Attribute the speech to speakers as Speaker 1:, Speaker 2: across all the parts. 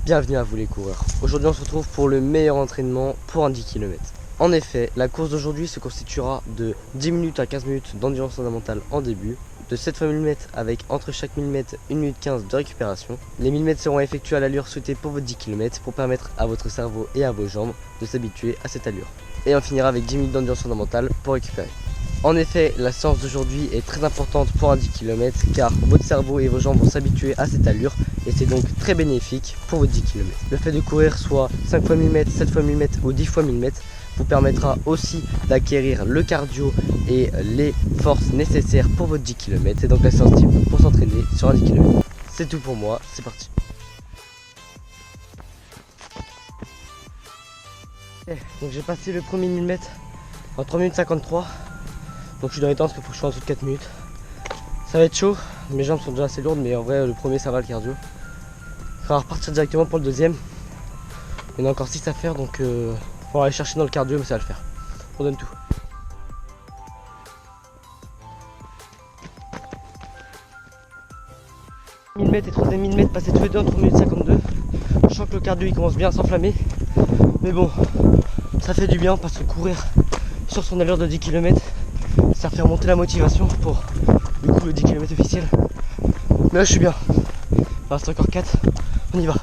Speaker 1: Bienvenue à vous les coureurs. Aujourd'hui on se retrouve pour le meilleur entraînement pour un 10 km. En effet, la course d'aujourd'hui se constituera de 10 minutes à 15 minutes d'endurance fondamentale en début, de 7 fois 1000 mètres avec entre chaque 1000 mètres 1 minute 15 de récupération. Les 1000 mètres seront effectués à l'allure souhaitée pour votre 10 km pour permettre à votre cerveau et à vos jambes de s'habituer à cette allure. Et on finira avec 10 minutes d'endurance fondamentale pour récupérer. En effet, la séance d'aujourd'hui est très importante pour un 10 km car votre cerveau et vos jambes vont s'habituer à cette allure et c'est donc très bénéfique pour votre 10 km. Le fait de courir soit 5 fois 1000 mètres, 7 fois 1000 mètres ou 10 fois 1000 mètres vous permettra aussi d'acquérir le cardio et les forces nécessaires pour votre 10 km. C'est donc la séance type pour s'entraîner sur un 10 km. C'est tout pour moi, c'est parti. Donc j'ai passé le premier 1000 mètres en 3 minutes 53. Donc je suis dans les temps parce qu'il faut que je sois en dessous de 4 minutes. Ça va être chaud, mes jambes sont déjà assez lourdes, mais en vrai le premier ça va, le cardio. On va repartir directement pour le deuxième. Il y en a encore 6 à faire, donc faut aller chercher dans le cardio, mais ça va le faire. On donne tout. « 1000 mètres et troisième 1000 mètres passés tous les deux en 3 minutes 52. Je sens que le cardio il commence bien à s'enflammer. Mais bon, ça fait du bien parce que courir sur son allure de 10 km, ça fait remonter la motivation pour du coup le 10 km officiel. Mais là je suis bien. Il reste encore 4. On y va.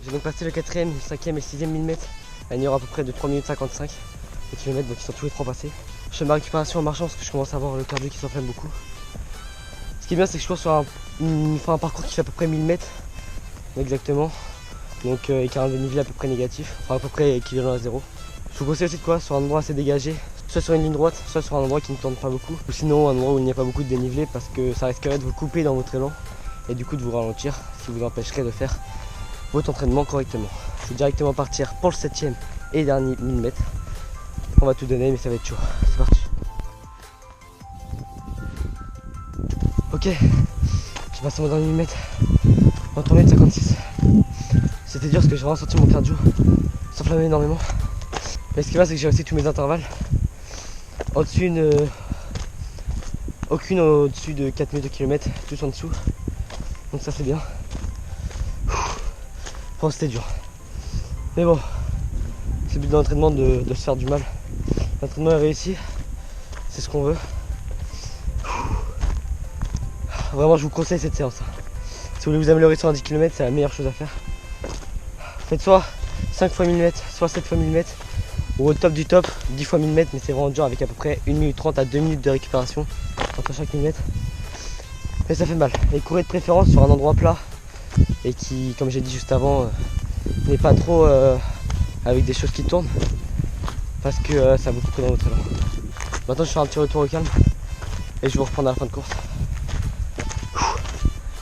Speaker 1: J'ai donc passé le 4ème, 5ème et le 6ème 1000 mètres à une heure à peu près de 3 minutes 55 les kilomètres, donc ils sont tous les 3 passés. Je fais ma récupération en marchant parce que je commence à avoir le cardio qui s'enflamme beaucoup. Ce qui est bien, c'est que je cours sur un parcours qui fait à peu près 1000 mètres exactement, donc avec un dénivelé à peu près négatif, enfin à peu près équivalent à 0. Je vous conseille aussi de quoi sur un endroit assez dégagé, soit sur une ligne droite, soit sur un endroit qui ne tourne pas beaucoup, ou sinon un endroit où il n'y a pas beaucoup de dénivelé parce que ça risquerait de vous couper dans votre élan et du coup de vous ralentir, ce qui vous empêcherait de faire votre entraînement correctement. Je vais directement partir pour le 7ème et dernier 1000 mètres. On va tout donner, mais ça va être chaud. C'est parti. Ok, j'ai passé mon dernier 1000 mètres en 3 minutes 56. C'était dur parce que j'ai vraiment senti mon cardio s'enflammer énormément. Mais ce qui va, c'est que j'ai réussi tous mes intervalles. Aucune au-dessus de 4 minutes de kilomètre, tous en dessous. Donc ça c'est bien. Bon, c'était dur. Mais bon, c'est le but de l'entraînement de se faire du mal. L'entraînement est réussi, c'est ce qu'on veut. Vraiment, je vous conseille cette séance. Si vous voulez vous améliorer sur un 10 km, c'est la meilleure chose à faire. Faites soit 5 fois 1000 mètres, soit 7 fois 1000 mètres, ou au top du top, 10 fois 1000 mètres, mais c'est vraiment dur avec à peu près 1 minute 30 à 2 minutes de récupération entre chaque 1000 mètres. Mais ça fait mal. Et courez de préférence sur un endroit plat et qui, comme j'ai dit juste avant, n'est pas trop avec des choses qui tournent parce que ça a beaucoup pris dans votre élan. Maintenant je fais un petit retour au calme et je vais vous reprendre à la fin de course.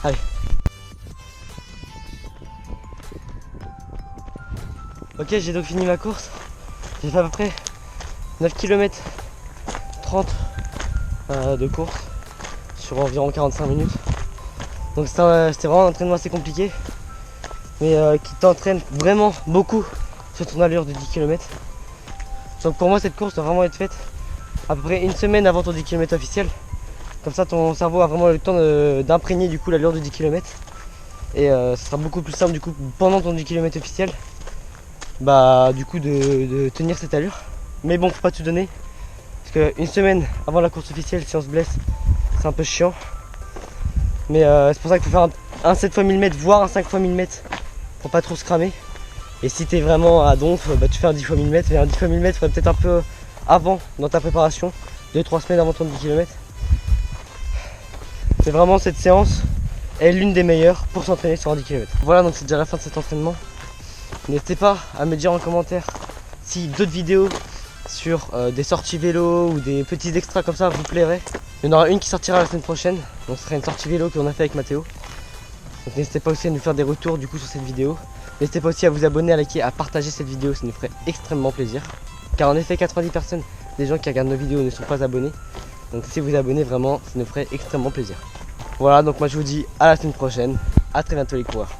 Speaker 1: Allez. Ok, j'ai donc fini ma course. J'ai fait à peu près 9 km 30 de course sur environ 45 minutes. Donc c'était vraiment un entraînement assez compliqué, mais qui t'entraîne vraiment beaucoup sur ton allure de 10 km. Donc pour moi cette course doit vraiment être faite à peu près une semaine avant ton 10 km officiel. Comme ça ton cerveau a vraiment le temps d'imprégner du coup l'allure de 10 km. Et ce sera beaucoup plus simple du coup pendant ton 10 km officiel du coup de tenir cette allure. Mais bon, faut pas tout donner. Parce qu'une semaine avant la course officielle, si on se blesse, c'est un peu chiant. Mais c'est pour ça qu'il faut faire un 7 x 1000 mètres, voire un 5 x 1000 mètres pour pas trop se cramer. Et si tu es vraiment à donf, tu fais un 10 x 1000 mètres. Mais un 10 x 1000 mètres, il faudrait peut-être un peu avant dans ta préparation, 2-3 semaines avant ton 10 km. Mais vraiment, cette séance est l'une des meilleures pour s'entraîner sur un 10 km. Voilà, donc c'est déjà la fin de cet entraînement. N'hésitez pas à me dire en commentaire si d'autres vidéos sur des sorties vélo ou des petits extras comme ça vous plairaient. Il y en aura une qui sortira la semaine prochaine, donc ce sera une sortie vélo qu'on a fait avec Mathéo. Donc n'hésitez pas aussi à nous faire des retours du coup sur cette vidéo. N'hésitez pas aussi à vous abonner, à liker, à partager cette vidéo, ça nous ferait extrêmement plaisir. Car en effet 90 personnes des gens qui regardent nos vidéos ne sont pas abonnés. Donc si vous abonnez vraiment, ça nous ferait extrêmement plaisir. Voilà, donc moi je vous dis à la semaine prochaine, à très bientôt les coureurs.